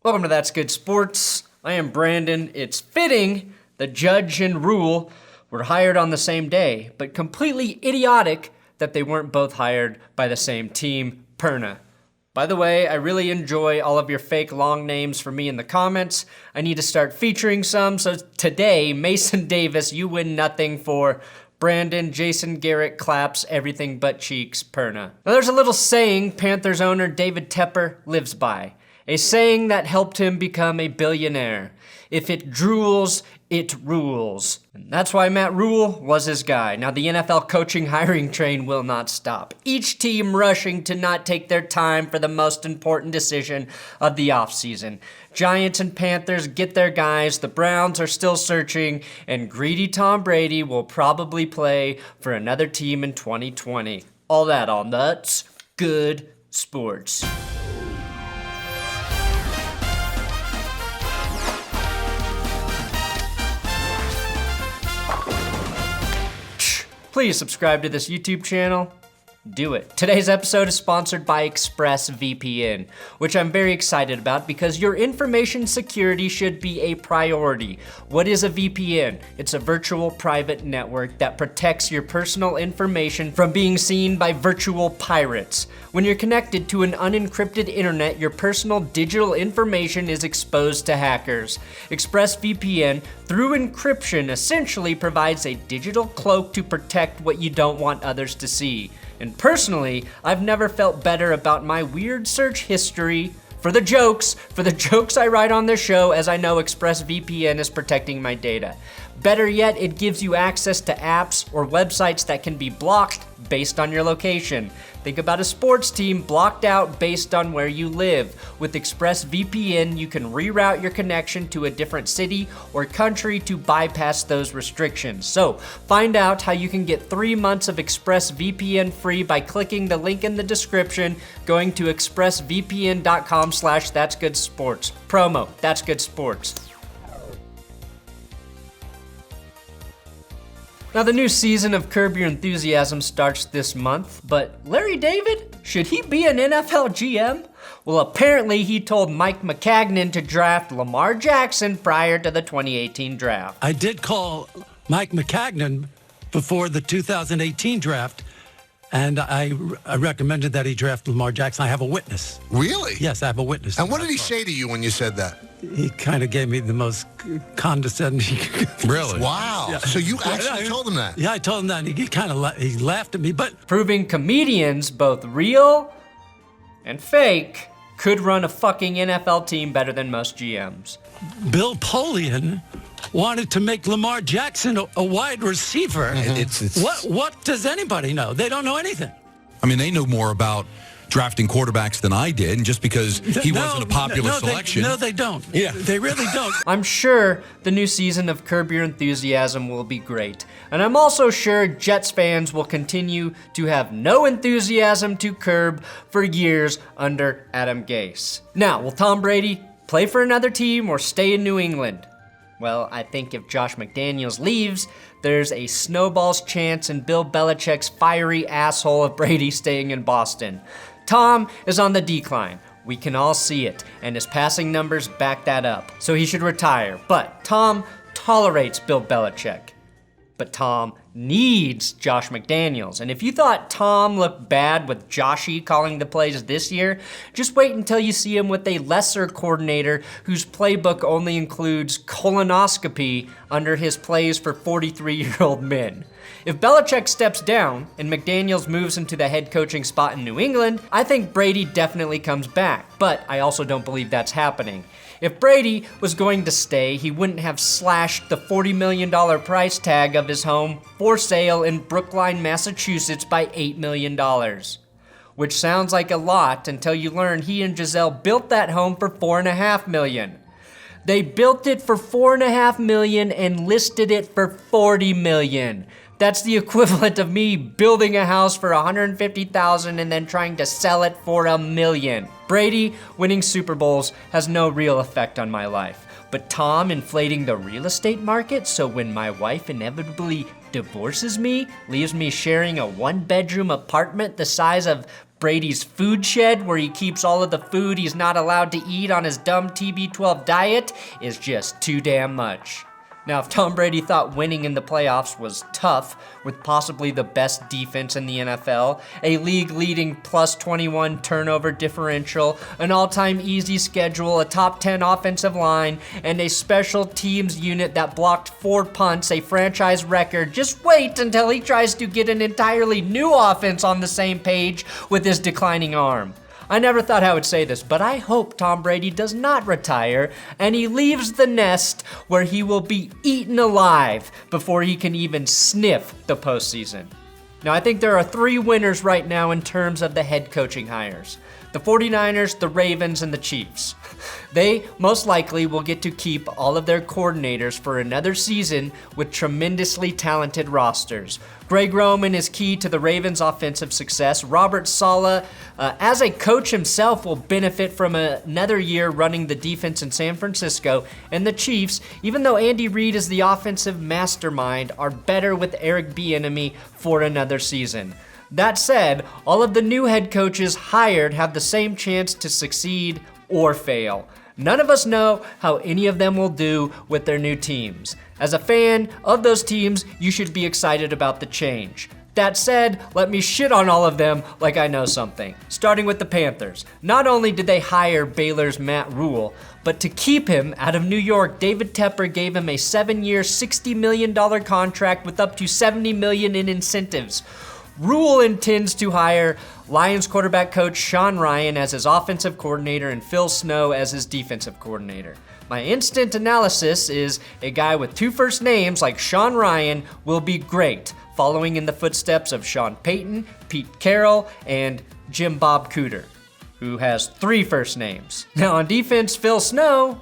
Welcome to That's Good Sports. I am Brandon. It's fitting the Judge and Rhule were hired on the same day, but completely idiotic that they weren't both hired by the same team, Perna. By the way, I really enjoy all of your fake long names for me in the comments. I need to start featuring some, so today, Mason Davis, you win nothing for Brandon, Jason Garrett claps everything but cheeks, Perna. Now there's a little saying Panthers owner David Tepper lives by. A saying that helped him become a billionaire. If it drools, it rules. And that's why Matt Rhule was his guy. Now the NFL coaching hiring train will not stop. Each team rushing to not take their time for the most important decision of the offseason. Giants and Panthers get their guys, the Browns are still searching, and greedy Tom Brady will probably play for another team in 2020. All that on That's Good Sports. Please subscribe to this YouTube channel. Do it. Today's episode is sponsored by Expressvpn, which I'm very excited about because your information security should be a priority. What is a VPN? It's a virtual private network that protects your personal information from being seen by virtual pirates. When you're connected to an unencrypted internet, your personal digital information is exposed to hackers. Expressvpn, through encryption, essentially provides a digital cloak to protect what you don't want others to see. And personally, I've never felt better about my weird search history for the jokes I write on this show, as I know ExpressVPN is protecting my data. Better yet, it gives you access to apps or websites that can be blocked based on your location. Think about a sports team blocked out based on where you live. With ExpressVPN, you can reroute your connection to a different city or country to bypass those restrictions. So, find out how you can get 3 months of ExpressVPN free by clicking the link in the description, going to expressvpn.com/thatsgoodsports. Promo, That's Good Sports. Now the new season of Curb Your Enthusiasm starts this month, but Larry David, should he be an NFL GM? Well, apparently he told Mike McCagnan to draft Lamar Jackson prior to the 2018 draft. I did call Mike McCagnan before the 2018 draft, and I recommended that he draft Lamar Jackson. I have a witness. Really? Yes, I have a witness. And what did he say to you when you said that? He kind of gave me the most condescending. Really? Wow. Yeah. So you actually told him that? Yeah, I told him that, and he kind of he laughed at me. But proving comedians, both real and fake, could run a fucking NFL team better than most GMs. Bill Polian wanted to make Lamar Jackson a wide receiver. What does anybody know? They don't know anything. I mean, they know more about drafting quarterbacks than I did, and just because he wasn't a popular selection. No, they don't. Yeah. They really don't. I'm sure the new season of Curb Your Enthusiasm will be great. And I'm also sure Jets fans will continue to have no enthusiasm to curb for years under Adam Gase. Now, will Tom Brady play for another team or stay in New England? Well, I think if Josh McDaniels leaves, there's a snowball's chance in Bill Belichick's fiery asshole of Brady staying in Boston. Tom is on the decline. We can all see it, and his passing numbers back that up. So he should retire. But Tom tolerates Bill Belichick. But Tom needs Josh McDaniels. And if you thought Tom looked bad with Joshy calling the plays this year, just wait until you see him with a lesser coordinator whose playbook only includes colonoscopy under his plays for 43-year-old men. If Belichick steps down and McDaniels moves into the head coaching spot in New England, I think Brady definitely comes back, but I also don't believe that's happening. If Brady was going to stay, he wouldn't have slashed the $40 million price tag of his home for sale in Brookline, Massachusetts by $8 million. Which sounds like a lot until you learn he and Giselle built that home for $4.5 million. They built it for $4.5 million and listed it for $40 million. That's the equivalent of me building a house for $150,000 and then trying to sell it for $1 million. Brady winning Super Bowls has no real effect on my life, but Tom inflating the real estate market so when my wife inevitably divorces me, leaves me sharing a one-bedroom apartment the size of Brady's food shed where he keeps all of the food he's not allowed to eat on his dumb TB12 diet is just too damn much. Now, if Tom Brady thought winning in the playoffs was tough, with possibly the best defense in the NFL, a league-leading plus 21 turnover differential, an all-time easy schedule, a top 10 offensive line, and a special teams unit that blocked 4 punts, a franchise record, just wait until he tries to get an entirely new offense on the same page with his declining arm. I never thought I would say this, but I hope Tom Brady does not retire and he leaves the nest where he will be eaten alive before he can even sniff the postseason. Now, I think there are 3 winners right now in terms of the head coaching hires: the 49ers, the Ravens, and the Chiefs. They most likely will get to keep all of their coordinators for another season with tremendously talented rosters. Greg Roman is key to the Ravens' offensive success. Robert Saleh, as a coach himself, will benefit from another year running the defense in San Francisco. And the Chiefs, even though Andy Reid is the offensive mastermind, are better with Eric Bieniemy for another season. That said, all of the new head coaches hired have the same chance to succeed or fail. None of us know how any of them will do with their new teams. As a fan of those teams, you should be excited about the change. That said, let me shit on all of them like I know something. Starting with the Panthers. Not only did they hire Baylor's Matt Rhule, but to keep him out of New York, David Tepper gave him a 7-year, $60 million contract with up to $70 million in incentives. Rhule intends to hire Lions quarterback coach Sean Ryan as his offensive coordinator and Phil Snow as his defensive coordinator. My instant analysis is a guy with 2 first names like Sean Ryan will be great, following in the footsteps of Sean Payton, Pete Carroll, and Jim Bob Cooter, who has 3 first names. Now on defense, Phil Snow,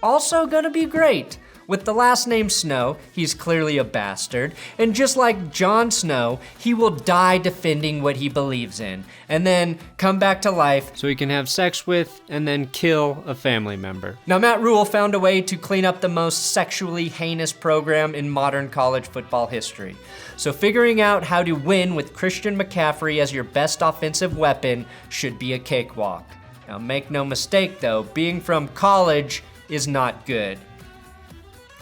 also gonna be great. With the last name Snow, he's clearly a bastard, and just like Jon Snow, he will die defending what he believes in, and then come back to life so he can have sex with and then kill a family member. Now, Matt Rhule found a way to clean up the most sexually heinous program in modern college football history. So figuring out how to win with Christian McCaffrey as your best offensive weapon should be a cakewalk. Now, make no mistake though, being from college is not good.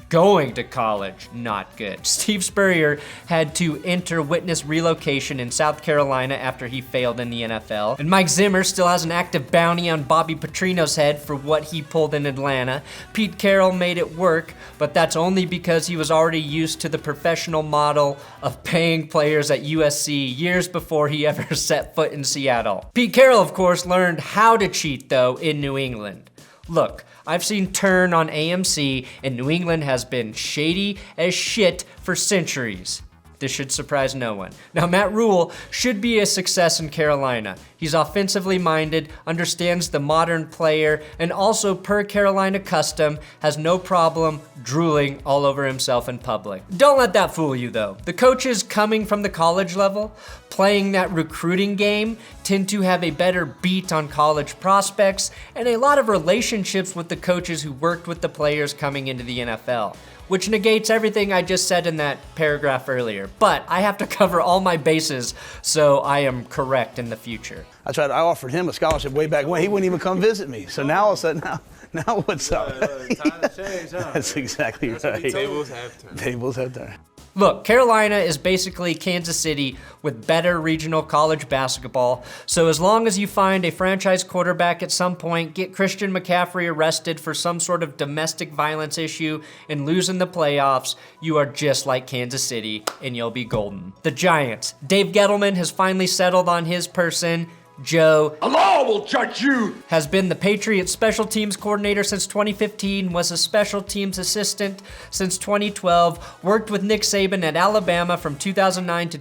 Going to college, not good. Steve Spurrier had to enter witness relocation in South Carolina after he failed in the NFL. And Mike Zimmer still has an active bounty on Bobby Petrino's head for what he pulled in Atlanta. Pete Carroll made it work, but that's only because he was already used to the professional model of paying players at USC years before he ever set foot in Seattle. Pete Carroll, of course, learned how to cheat, though, in New England. Look, I've seen Turn on AMC, and New England has been shady as shit for centuries. This should surprise no one. Now, Matt Rhule should be a success in Carolina. He's offensively minded, understands the modern player, and also, per Carolina custom, has no problem drooling all over himself in public. Don't let that fool you, though. The coaches coming from the college level, playing that recruiting game, tend to have a better beat on college prospects and a lot of relationships with the coaches who worked with the players coming into the NFL, which negates everything I just said in that paragraph earlier. But I have to cover all my bases so I am correct in the future. I offered him a scholarship way back when. He wouldn't even come visit me. So now all of a sudden, now what's up? Times change, huh? That's exactly right. Tables have turned. Tables have turned. Look, Carolina is basically Kansas City with better regional college basketball, so as long as you find a franchise quarterback at some point, get Christian McCaffrey arrested for some sort of domestic violence issue, and lose in the playoffs, you are just like Kansas City, and you'll be golden. The Giants. Dave Gettleman has finally settled on his person. Joe, the law will judge you, has been the Patriots special teams coordinator since 2015, was a special teams assistant since 2012, worked with Nick Saban at Alabama from 2009 to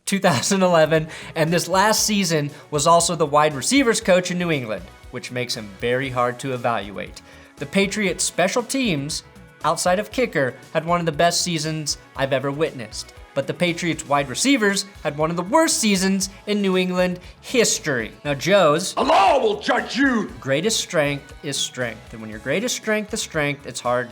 2011, and this last season was also the wide receivers coach in New England, which makes him very hard to evaluate. The Patriots special teams, outside of kicker, had one of the best seasons I've ever witnessed. But the Patriots wide receivers had one of the worst seasons in New England history. Now, Joe's, the law will judge you, greatest strength is strength. And when your greatest strength is strength, it's hard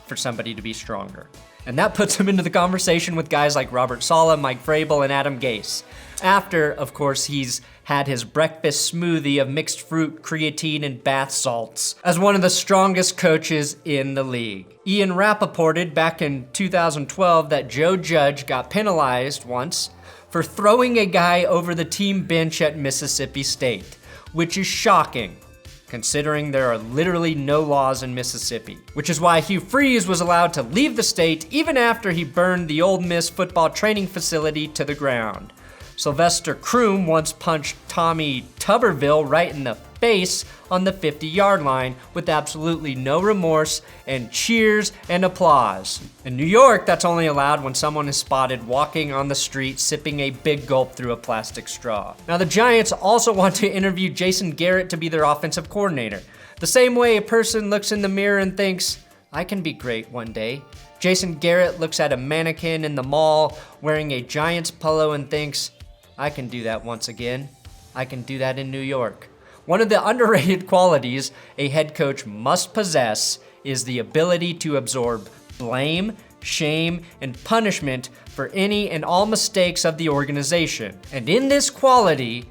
for somebody to be stronger. And that puts him into the conversation with guys like Robert Saleh, Mike Vrabel, and Adam Gase. After, of course, he's had his breakfast smoothie of mixed fruit, creatine, and bath salts as one of the strongest coaches in the league. Ian reported back in 2012 that Joe Judge got penalized once for throwing a guy over the team bench at Mississippi State, which is shocking, considering there are literally no laws in Mississippi, which is why Hugh Freeze was allowed to leave the state even after he burned the Ole Miss football training facility to the ground. Sylvester Croom once punched Tommy Tuberville right in the face on the 50-yard line with absolutely no remorse and cheers and applause. In New York, that's only allowed when someone is spotted walking on the street sipping a big gulp through a plastic straw. Now, the Giants also want to interview Jason Garrett to be their offensive coordinator. The same way a person looks in the mirror and thinks, I can be great one day. Jason Garrett looks at a mannequin in the mall wearing a Giants polo and thinks, I can do that once again. I can do that in New York. One of the underrated qualities a head coach must possess is the ability to absorb blame, shame, and punishment for any and all mistakes of the organization. And in this quality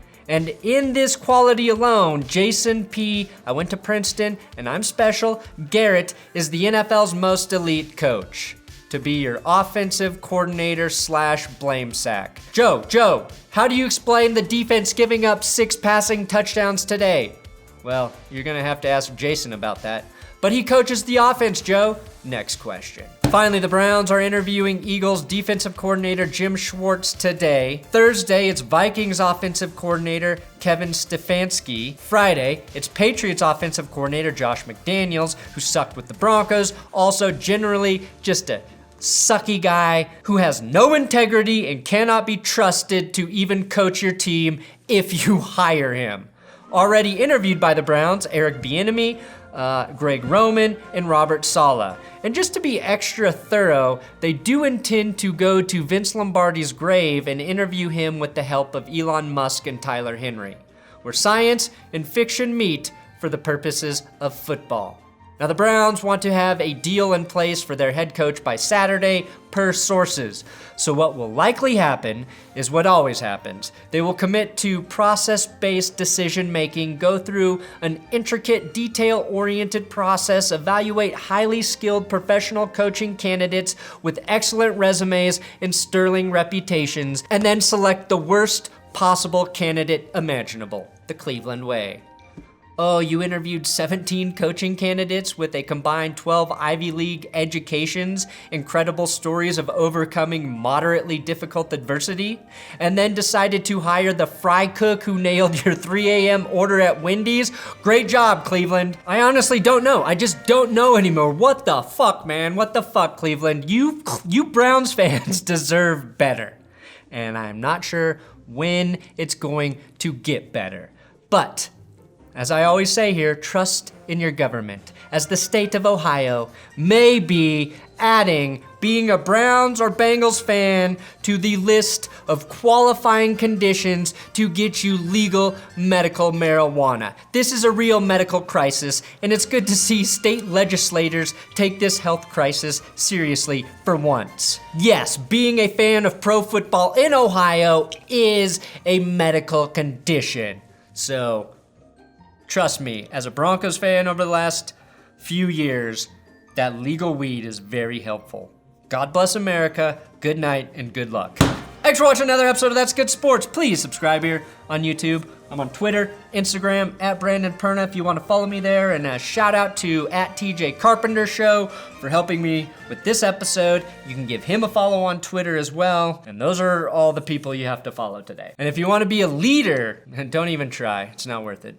alone, Jason P., I went to Princeton and I'm special, Garrett is the NFL's most elite coach to be your offensive coordinator / blame sack. Joe, how do you explain the defense giving up 6 passing touchdowns today? Well, you're gonna have to ask Jason about that. But he coaches the offense, Joe. Next question. Finally, the Browns are interviewing Eagles defensive coordinator Jim Schwartz today. Thursday, it's Vikings offensive coordinator Kevin Stefanski. Friday, it's Patriots offensive coordinator Josh McDaniels, who sucked with the Broncos. Also, generally just a sucky guy who has no integrity and cannot be trusted to even coach your team if you hire him. Already interviewed by the Browns, Eric Bieniemy, Greg Roman, and Robert Saleh. And just to be extra thorough, they do intend to go to Vince Lombardi's grave and interview him with the help of Elon Musk and Tyler Henry, where science and fiction meet for the purposes of football. Now, the Browns want to have a deal in place for their head coach by Saturday, per sources. So what will likely happen is what always happens. They will commit to process-based decision-making, go through an intricate, detail-oriented process, evaluate highly skilled professional coaching candidates with excellent resumes and sterling reputations, and then select the worst possible candidate imaginable, the Cleveland way. Oh, you interviewed 17 coaching candidates with a combined 12 Ivy League educations, incredible stories of overcoming moderately difficult adversity, and then decided to hire the fry cook who nailed your 3 a.m. order at Wendy's? Great job, Cleveland. I honestly don't know. I just don't know anymore. What the fuck, man? What the fuck, Cleveland? You Browns fans deserve better. And I'm not sure when it's going to get better. But as I always say here, trust in your government, as the state of Ohio may be adding being a Browns or Bengals fan to the list of qualifying conditions to get you legal medical marijuana. This is a real medical crisis, and it's good to see state legislators take this health crisis seriously for once. Yes, being a fan of pro football in Ohio is a medical condition. So, trust me, as a Broncos fan over the last few years, that legal weed is very helpful. God bless America, good night, and good luck. Thanks for watching another episode of That's Good Sports. Please subscribe here on YouTube. I'm on Twitter, Instagram, at Brandon Perna if you want to follow me there. And a shout out to at TJ Carpenter Show for helping me with this episode. You can give him a follow on Twitter as well. And those are all the people you have to follow today. And if you want to be a leader, don't even try. It's not worth it.